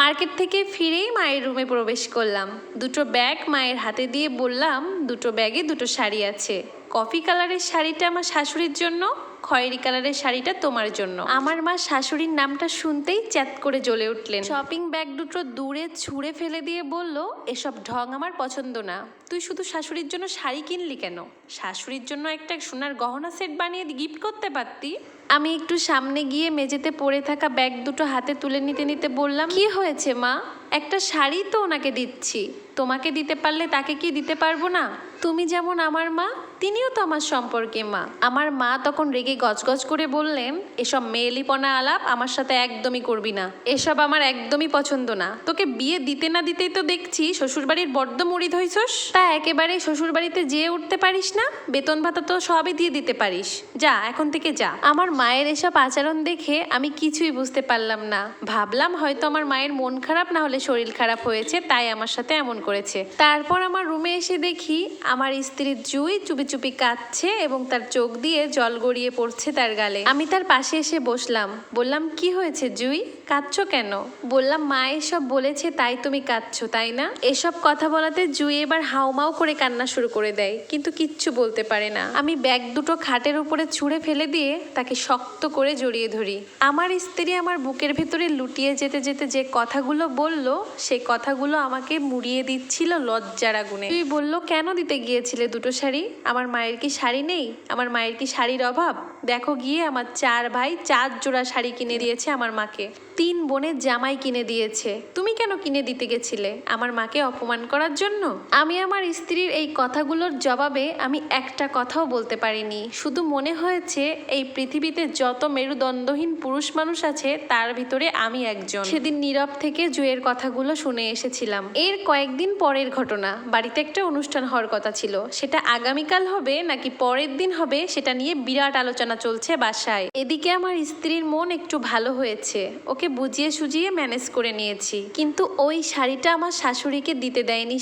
Market থেকে ফিরেই মায়ের রুমে প্রবেশ করলাম। দুটো ব্যাগ মায়ের হাতে দিয়ে বললাম, দুটো ব্যাগে দুটো শাড়ি আছে। কফি কালারের শাড়িটা আমার শাশুড়ির জন্য, খয়েরি কালারের শাড়িটা তোমার জন্য। আমার মা শাশুড়ির নামটা শুনতেই চ্যাত করে জ্বলে উঠলেন। শপিং ব্যাগ দুটো দূরে ছুঁড়ে ফেলে দিয়ে বলল, এসব ঢং আমার পছন্দ না। তুই শুধু শাশুড়ির জন্য শাড়ি কিনলি কেন? শাশুড়ির জন্য একটা সোনার গহনা সেট বানিয়ে গিফট করতে পারতি। আমি একটু সামনে গিয়ে মেঝেতে পড়ে থাকা ব্যাগ দুটো হাতে তুলে নিতে নিতে বললাম, কি হয়েছে মা? একটা শাড়ি তো ওনাকে দিচ্ছি, তোমাকে দিতে পারলে তাকে কি দিতে পারবো না? তুমি যেমন আমার মা, তিনিও তো আমার সম্পর্কে মা। আমার মা তখন রেগে গজগজ করে বললেন, এসব মেয়েলিপনা আলাপ আমার সাথে একদমই করবি না। এসব আমার একদমই পছন্দ না। তোকে বিয়ে দিতে না দিতেই তো দেখছি শ্বশুরবাড়ির বড্ড মুড়িদ হইছস। তা একেবারে শ্বশুরবাড়িতে যেয়ে উঠতে পারিস না? বেতন ভাতা তো সবই দিয়ে দিতে পারিস। যা, এখন থেকে যা। আমার মায়ের এসব আচরণ দেখে আমি কিছুই বুঝতে পারলাম না। ভাবলাম হয়তো আমার মায়ের মন খারাপ, না হলে শরীর খারাপ হয়েছে, তাই আমার সাথে এমন করেছে। তারপর আমার রুমে এসে দেখি আমার স্ত্রী জুই চুপি চুপি কাঁদছে এবং তার চোখ দিয়ে জল গড়িয়ে পড়ছে তার গালে। আমি তার পাশে এসে বসলাম। বললাম, কি হয়েছে জুই, কাঁদছো কেন? বললাম, মা এসব বলেছে তাই তুমি কাঁদছো, তাই না? এসব কথা বলাতে জুই এবার হাউমাউ করে কান্না শুরু করে দেয়, কিন্তু কিচ্ছু বলতে পারে না। আমি ব্যাগ দুটো খাটের উপরে ছুঁড়ে ফেলে দিয়ে তাকে শক্ত করে জড়িয়ে ধরি। আমার স্ত্রী আমার বুকের ভেতরে লুটিয়ে যেতে যেতে যে কথাগুলো বলল, সেই কথাগুলো আমাকে মুড়িয়ে দিচ্ছিল লজ্জার আগুনে। তুই বললো, কেন দিতে গিয়েছিলে দুটো শাড়ি? আমার মায়ের কি শাড়ি নেই? আমার মায়ের কি শাড়ির অভাব? দেখো গিয়ে, আমার 4 ভাই 4 জোড়া শাড়ি কিনে দিয়েছে আমার মাকে। 3 বোনের জামাই কিনে দিয়েছে। তুমি কেন কিনে দিতে গেছিলে? আমার মাকে অপমান করার জন্য? আমি আমার স্ত্রীর এই কথাগুলোর জবাবে আমি একটা কথাও বলতে পারিনি। শুধু মনে হয়েছে এই পৃথিবীতে যত মেরুদণ্ডহীন পুরুষ মানুষ আছে তার ভিতরে আমি একজন। সেদিন নীরব থেকে জুয়ের কথাগুলো শুনে এসেছিলাম। এর কয়েকদিন পরের ঘটনা। বাড়িতে একটা অনুষ্ঠান হওয়ার কথা ছিল। সেটা আগামীকাল হবে নাকি পরের দিন হবে সেটা নিয়ে বিরাট আলোচনা চলছে বাসায়। এদিকে আমার স্ত্রীর মন একটু ভালো হয়েছে। ওকে বুঝিয়ে সুজিয়ে ম্যানেজ করে নিয়েছি। কিন্তু ওই শাড়িটা আমার শাশুড়িকে দিতে দেয়নি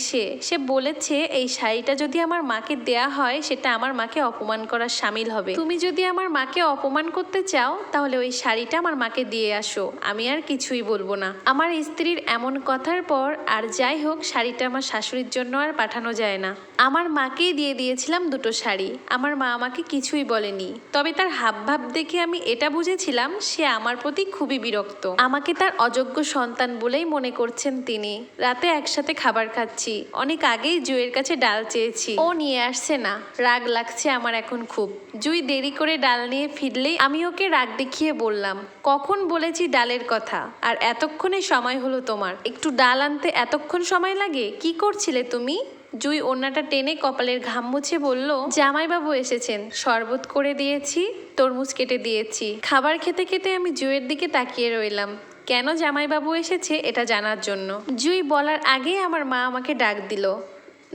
সে বলেছে এই শাড়িটা যদি আমার মাকে দেয়া হয় সেটা আমার মাকে অপমান করার শামিল হবে। তুমি যদি আমার মাকে অপমান করতে চাও তাহলে ওই শাড়িটা আমার মাকে দিয়ে আসো, আমি আর কিছুই বলবো না। আমার স্ত্রীর এমন কথার পর আর যাই হোক, শাড়িটা আমার শাশুড়ির জন্য আর পাঠানো যায় না। আমার মাকেই দিয়ে দিয়েছিলাম দুটো শাড়ি। আমার মা আমাকে কিছুই বলেনি, তবে তার হাবভাব দেখে আমি এটা বুঝেছিলাম সে আমার প্রতি খুবই বিরক্ত। আমাকে তার অযোগ্য সন্তান বলেই মনে করছেন তিনি। রাতে একসাথে খাবার খাচ্ছি। অনেক আগেই জুইয়ের কাছে ডাল চেয়েছি, ও নিয়ে আসছে না। রাগ লাগছে আমার এখন খুব। জুই দেরি করে ডাল নিয়ে ফিরলেই আমি ওকে রাগ দেখিয়ে বললাম, কখন বলেছি ডালের কথা, আর এতক্ষণে সময় হলো তোমার? একটু ডাল আনতে এতক্ষণ সময় লাগে? কি করছিলে তুমি? জুই ওড়নাটা টেনে কপালের ঘাম মুছে বলল, জামাইবাবু এসেছেন, শরবত করে দিয়েছি, তরমুজ কেটে দিয়েছি। খাবার খেতে খেতে আমি জুইয়ের দিকে তাকিয়ে রইলাম, কেন জামাইবাবু এসেছে এটা জানার জন্য। জুই বলার আগেই আমার মা আমাকে ডাক দিল,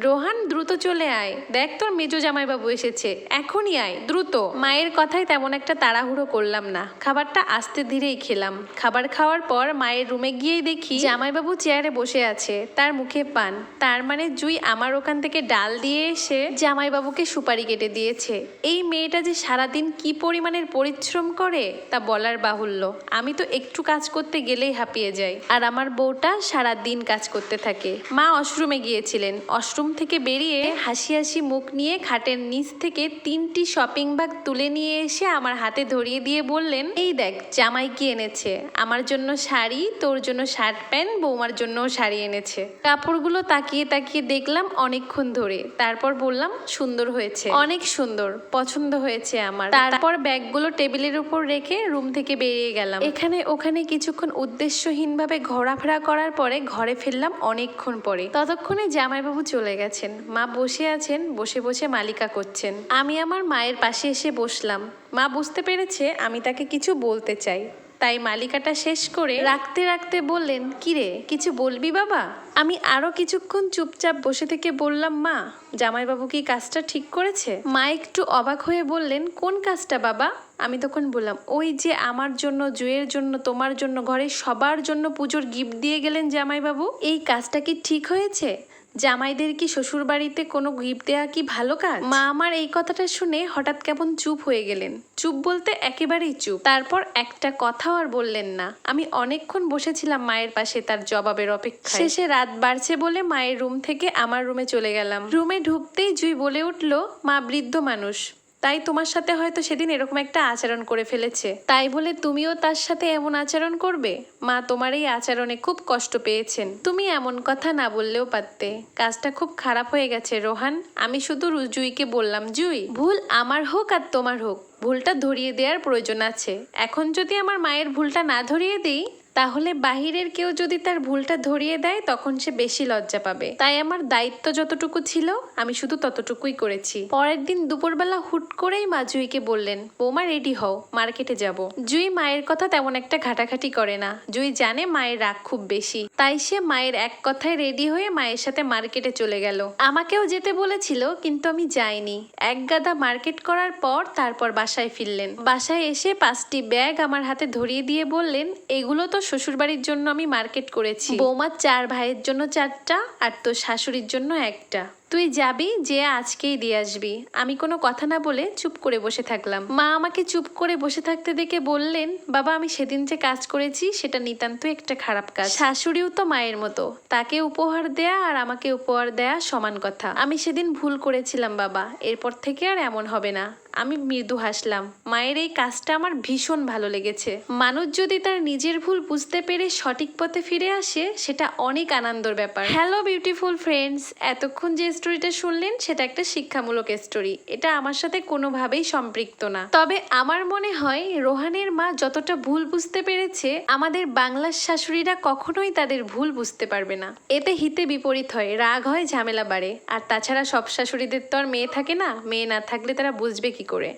রোহান দ্রুত চলে আয়, দেখ তোর মেজো জামাইবাবু এসেছে, এখনই আয় দ্রুত। মায়ের কথায় তেমন একটা তাড়াহুড়ো করলাম না। খাবারটা আস্তে ধীরেই খেলাম। খাবার খাওয়ার পর মায়ের রুমে গিয়েই দেখি জামাইবাবু চেয়ারে বসে আছে, তার মুখে পান। তার মানে জুই আমার ওখান থেকে ডাল দিয়ে এসে জামাইবাবুকে সুপারি কেটে দিয়েছে। এই মেয়েটা যে সারাদিন কি পরিমাণের পরিশ্রম করে তা বলার বাহুল্য। আমি তো একটু কাজ করতে গেলেই হাঁপিয়ে যাই, আর আমার বউটা সারাদিন কাজ করতে থাকে। মা ওয়াশরুমে গিয়েছিলেন। ওয়াশরুম থেকে বেরিয়ে হাসি হাসি মুখ নিয়ে খাটের নিচ থেকে 3টি শপিং ব্যাগ তুলে নিয়ে এসে আমার হাতে ধরিয়ে দিয়ে বললেন, এই দেখ জামাই কি এনেছে। আমার জন্য শাড়ি, তোর জন্য শার্ট প্যান্ট, বৌমার জন্যও শাড়ি এনেছে। কাপড়গুলো তাকিয়ে তাকিয়ে দেখলাম অনেকক্ষণ ধরে। তারপর বললাম, সুন্দর হয়েছে, অনেক সুন্দর, পছন্দ হয়েছে আমার। তারপর ব্যাগগুলো টেবিলের উপর রেখে রুম থেকে বেরিয়ে গেলাম। এখানে ওখানে কিছুক্ষণ উদ্দেশ্যহীনভাবে ঘোরাফেরা করার পরে ঘরে ফিরলাম অনেকক্ষণ পরে। ততক্ষণে জামাইবাবু চলে গেছেন। মা বসে আছেন, বসে বসে মালিকা করছেন। আমি আমার মায়ের পাশে এসে বসলাম। মা বুঝতে পেরেছে আমি তাকে কিছু বলতে চাই, তাই মালিকাটা শেষ করে রাখতে রাখতে বললেন, কিরে কিছু বলবি বাবা? আমি আরো কিছুক্ষণ চুপচাপ বসে থেকে বললাম, মা জামাইবাবু কি কাজটা ঠিক করেছে? মা একটু অবাক হয়ে বললেন, কোন কাজটা বাবা? আমি তখন বললাম, ওই যে আমার জন্য, জুয়ের জন্য, তোমার জন্য, ঘরে সবার জন্য পুজোর গিফট দিয়ে গেলেন জামাইবাবু, এই কাজটা কি ঠিক হয়েছে? জামাইদের কি শ্বশুর বাড়িতে কোনো গিফট দেওয়া কি ভালো কাজ? মা আমার এই কথাটা শুনে হঠাৎ কেমন চুপ হয়ে গেলেন। চুপ বলতে একেবারেই চুপ। তারপর একটা কথাও আর বললেন না। আমি অনেকক্ষণ বসেছিলাম মায়ের পাশে তার জবাবের অপেক্ষায়। শেষে রাত বাড়ছে বলে মায়ের রুম থেকে আমার রুমে চলে গেলাম। রুমে ঢুকতেই জুই বলে উঠলো, মা বৃদ্ধ মানুষ, তাই তোমার সাথে হয়তো সেদিন এরকম একটা আচরণ করে ফেলেছে, তাই বলে তুমিও তার সাথে এমন আচরণ করবে? মা তোমার এই আচরণে খুব কষ্ট পেয়েছেন। তুমি এমন কথা না বললেও পারতে। কাজটা খুব খারাপ হয়ে গেছে রোহান। আমি শুধু জুইকে বললাম, জুই, ভুল আমার হোক আর তোমার হোক, ভুলটা ধরিয়ে দেওয়ার প্রয়োজন আছে। এখন যদি আমার মায়ের ভুলটা না ধরিয়ে দিই, তাহলে বাহিরের কেউ যদি তার ভুলটা ধরিয়ে দেয় তখন সে বেশি লজ্জা পাবে। তাই আমার দায়িত্ব যতটুকু ছিল আমি শুধু ততটুকুই করেছি। পরের দিন দুপুরবেলা হুট করেই মা জুইকে বললেন, বৌমা রেডি হও, মার্কেটে যাব। জুই মায়ের কথা তেমন একটা ঘাটাঘাটি করে না। জুই জানে মায়ের রাগ খুব বেশি, তাই সে মায়ের এক কথায় রেডি হয়ে মায়ের সাথে মার্কেটে চলে গেল। আমাকেও যেতে বলেছিল কিন্তু আমি যাইনি। এক গাদা মার্কেট করার পর তারপর বাসায় ফিরলেন। বাসায় এসে 5টি ব্যাগ আমার হাতে ধরিয়ে দিয়ে বললেন, এগুলো তো শ্বশুরবাড়ির জন্য আমি মার্কেট করেছি। বৌমার 4 ভাইয়ের জন্য 4টা আর তোর শাশুড়ির জন্য 1টা। তুই যাবি, যে আজকেই দিয়ে আসবি। আমি কোনো কথা না বলে চুপ করে বসে থাকলাম। মা আমাকে চুপ করে বসে থাকতে দেখে বললেন, বাবা আমি সেদিন যে কাজ করেছি সেটা নিতান্তই একটা খারাপ কাজ। শাশুড়িও তো মায়ের মতো, তাকে উপহার দেয়া আর আমাকে উপহার দেয়া সমান কথা। আমি সেদিন ভুল করেছিলাম বাবা, এরপর থেকে আর এমন হবে না। আমি মৃদু হাসলাম। মায়ের এই কাজটা আমার ভীষণ ভালো লেগেছে। মানুষ যদি তার নিজের ভুল বুঝতে পেরে সঠিক পথে ফিরে আসে, সেটা অনেক আনন্দের ব্যাপার। হ্যালো বিউটিফুল ফ্রেন্ডস, এতক্ষণ যে স্টোরিটা শুনলেন সেটা একটা শিক্ষামূলক স্টোরি। এটা আমার সাথে কোনোভাবেই সম্পৃক্ত না। তবে আমার মনে হয় রোহানের মা যতটা ভুল বুঝতে পেরেছে, আমাদের বাংলার শাশুড়িরা কখনোই তাদের ভুল বুঝতে পারবে না। এতে হিতে বিপরীত হয়, রাগ হয়, ঝামেলা বাড়ে। আর তাছাড়া সব শাশুড়িদের তো আর মেয়ে থাকে না, মেয়ে না থাকলে তারা বুঝবে কি করে।